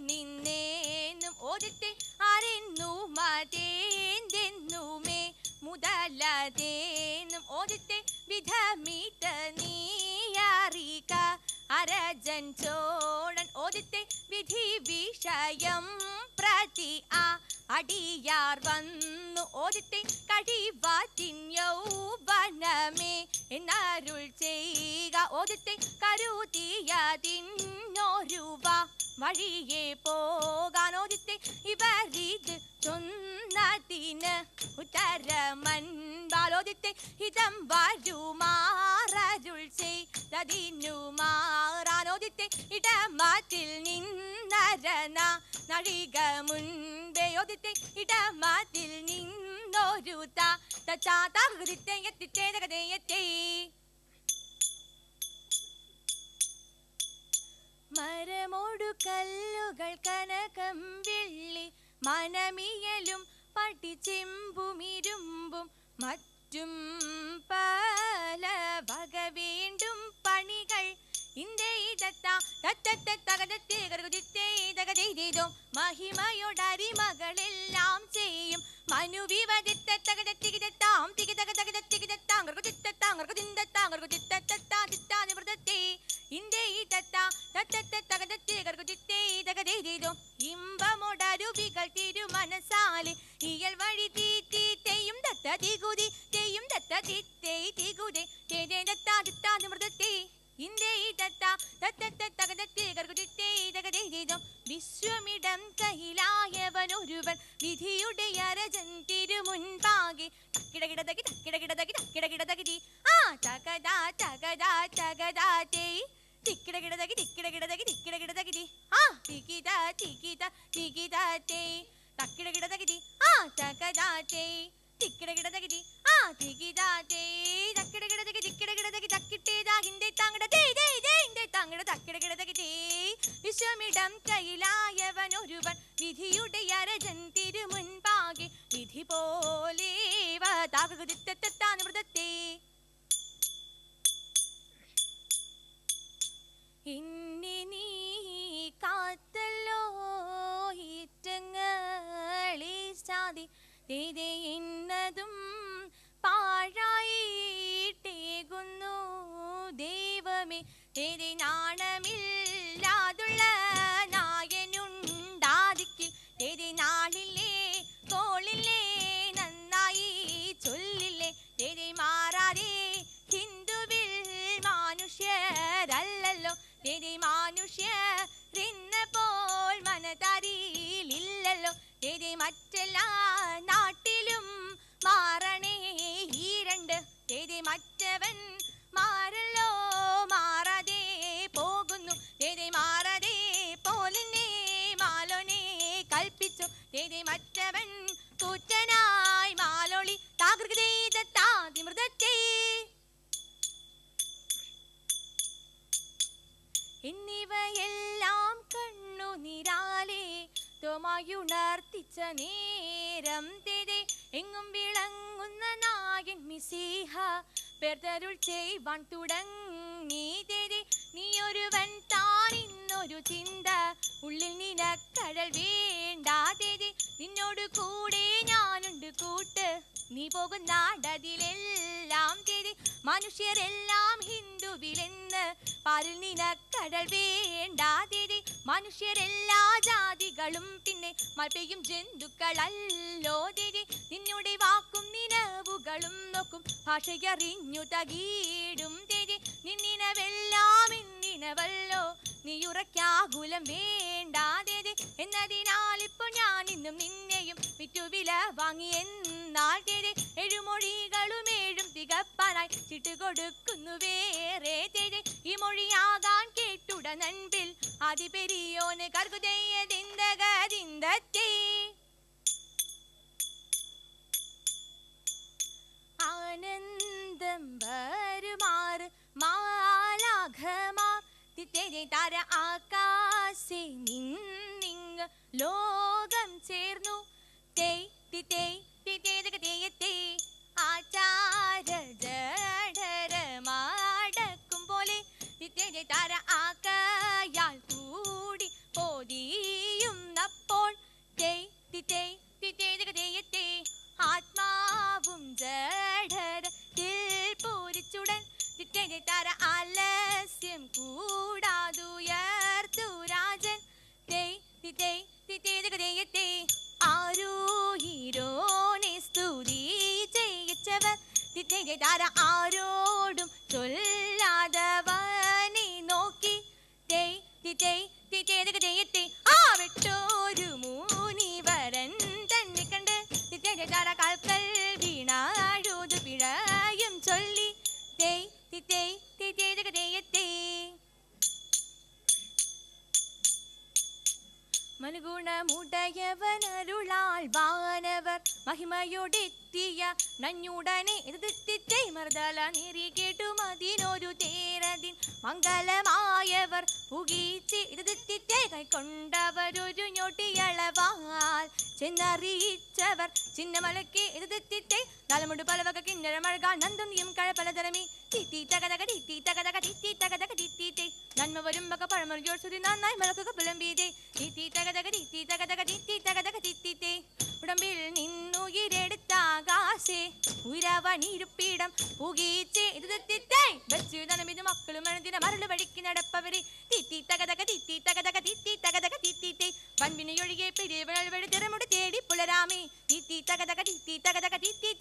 നിന്നേന്നും ഓദിത്തെ അറിന്നു മതേന്തെന്നുമേ മുതലതേന്നും ഓദിത്തെ വിധമിത നീയറിക അരജൻ ചോഴൻ ഓദിത്തെ വിധി വിഷയം പ്രതി ആ അടിയാർ വന്നു ഓദിത്തെ കഴിവാത്തിൻ യൗവനമേ എന്നരുൾ ചെയ്യുക ഓദിത്തെ കരുതിയതിന്നൊരുവ വഴിയെ പോകാൻ ഓദിത്തെ ഇവരിത് ചൊന്നതിന് ഉത്തരമൻപാലോദിത്തെ ഹിതം വരുമാറരുൾ ചെയ്തതിനു മാറാനോദിത്തെ ഇടമാറ്റിൽ നിന്നരന നഴിക മുൻപേ ഓദിത്തെ ഇടമാറ്റിൽ നിന്നൊരു താകൃതിത്തെ എത്തിച്ചേതകതയെത്തേ മരമോടു കല്ലുകൾ കനകം വെള്ളി മനമിയലും പട്ടിച്ചെമ്പുമിരുമ്പും മറ്റും പല വക വേണ്ടും പണികൾ മഹിമയോടരിമകളെല്ലാം ചെയ്യും മനുവിവദിത്ത തകടത്തികിടത്താം തികിതകതകടത്തികിടത്താം ഇമ്പമോടരുവികൾ തിരുമനസാലെ ഇയൽ വഴി തീയും തത്തതികുതി തെയ്യും തത്തതികുതി മൃതത്തെ വിശ്വമിടം കയ്യിലായവനൊരുവൻ വിധിയുടെ അരജൻ തിരുമുൻപാകെ തക്കിടകിടതകി തക്കിടകിടതകി തക്കിടകിടതകി ആ തകതാ തകതാ തകതാ തേ തിക്കിടകിടതകി തിക്കിടകിടതകി തിക്കിടകിടതകി ആ തികിത തികിത തികിത തേ തക്കിടകിടതകി ആ തകതാ തേ തിക്കിടകിടതകി ആ തികിത തേ തക്കിടകിടതകി തിക്കിടകിടതകി തക്കിട്ടേതാ ഹിന്ദേ താങ്ങട തേ തേ തേ ഹിന്ദേ താങ്ങട തക്കിടകിടതകി തേ വിശ്വമിടം കയ്യിലായവനൊരുവൻ വിധിയുടെ അരജൻ തിരുമുൻപാകെ വിധി പോലെ മൃതത്തെ ഇന്നെ നീ കാത്തല്ലോ ഈറ്റങ്ങളെ സാധി തേതേ എന്നതും പാഴായിട്ടേകുന്നു ദൈവമേ തേതേ നാണമില്ലാതുള്ള നായനുണ്ടാതിക്കിൽ തേതേ നാളില്ലേ കോളില്ലേ നന്നായി ചൊല്ലില്ലേ തേതേ മാറാതെ ഹിന്ദുവിൽ മനുഷ്യരല്ലല്ലോ തേതേ മനുഷ്യരിന്ന പോൽ മനതാരിയില്ലല്ലോ തേതേ മറ്റെല്ലാ നാട്ടിലും മാറണേ ഈ രണ്ട് തേതേ മറ്റവൻ മാറല്ലോ മാറാതെ പോകുന്നു തേതേ മാറാതെ പോലിനെ മാലോനെ കൽപ്പിച്ചു തേതേ മറ്റവൻ കൂറ്റനായി മാലോളി താകൃതേ എന്നിവയെല്ലാം കണ്ണുനീരാലേ തോമായുണർത്തിച്ച നേരം തേതേ എങ്ങും വിളങ്ങുന്ന നായൻ മിസിഹ പെർതരുൾ ചെയ്വാൻ തുടങ്ങി തേതേ നീയൊരുവൻ താൻ ഇന്നൊരു ചിന്ത ഉള്ളിൽ നിനക്കടൽ വേണ്ടാ തേതേ നിന്നോട് കൂടെ ഞാനുണ്ട് കൂട്ട് നീ പോകുന്നാടതിലെല്ലാം തേതേ മനുഷ്യരെല്ലാം ഹിന്ദുവിലെന്ന് പാരിൽ നിനക്കടൽ വേണ്ടാ തേതേ മനുഷ്യരെല്ലാ ജാതികളും പിന്നെ മൽപെയ്യും ജന്തുക്കളല്ലോ തേതേ നിന്നോടെ വാക്കും നിലവുകളും നോക്കും ഭാഷയറിഞ്ഞു തകീടും തേതേ നിന്നിനവെല്ലാം എന്നിനവല്ലോ നീ ഉറക്കാകുലം വേണ്ടാ തേതേ എന്നതിനാൽ ഇപ്പോൾ ഞാൻ ഇന്നും നിന്നെയും വിറ്റുവില വാങ്ങി എന്നാൽ തേതേ എഴുമൊഴികളും ഏഴും തികപ്പാനായി ചിട്ടുകൊടുക്കുന്നു വേറെ തേതേ ഈ മൊഴിയാകാൻ കേട്ടുട നൻപിൽ ആദിപെരിയോന് കർഗുദയതിന്തകതിന്തത്തേ ആനന്ദം വരുമാറ് മാലാഘമാർ തിത്തേ താര ആകാശേ നിന്നിങ് ലോകം ചേർന്നു തേ തിത്തേ തിത്തേ ആചാര ജഡരമാടക്കും പോലെ തിത്തേ താര ആകയാൽ കൂടി പോതീ തെയ്യത്തെ ആരോ ഹീരോനെ സ്തുതി ചെയ്യിച്ചവർ താര ആരോടും ചൊല്ലാതവനെ നോക്കി തെയ്യത്തെ ആ വിട്ടോരു മൂനിവരൻ തന്നെ കണ്ട് താര കാൽക്കൽ വീണാഴുതു പിഴയും ചൊല്ലി തെയ്യത്തെ മനുഗുണമുടയവനരുളാൾ വാനവർ മഹിമയോടെത്തിയ നഞ്ഞുടനെ എതിർത്തിത്തെ മർദ്ദല നേറി കേട്ടും അതിനൊരു തേരതിൻ മംഗലമായവർ പുകീച്ച് എതിർത്തിത്തെ കൈക്കൊണ്ടവരൊരു ഞൊട്ടിയളവാൽ ചെന്നറിയിച്ചവർ ചിന്നമലയ്ക്ക് എതിർത്തിത്തെ നാലമുണ്ട് പലവക കിണ്ണര മഴകാൽ നന്ദും കഴപലതരമി തിത്തി തകതക തിത്തി തകതക തിത്തി തകതക തിത്തി നന്മ വരുമ്പക പഴമൊഴിയോർ സുതി നന്നായി മലക്കുക പുലമ്പീതേ തിത്തി തകതക തിത്തി തകതക തിത്തി തകതക തിത്തിത്തെ ഉടമ്പിൽ നിന്നുയിരെടുത്താകാശേ ഉയരവനിരുപ്പിടം പുകീച്ചേ എതിർത്തിത്തെ വെച്ചു നനമിത് മക്കളും മനതിന മരള് വഴിക്ക് നടപ്പവരെ തിത്തി തകതക തിത്തി തകതക തിത്തി തകതക തിത്തിത്തെ പൺപിനെയൊഴികെ പിരിവഴി തിറമുടി തേടി പുലരാമേ തിത്തി തകതക തിത്തി തകതക തിത്തി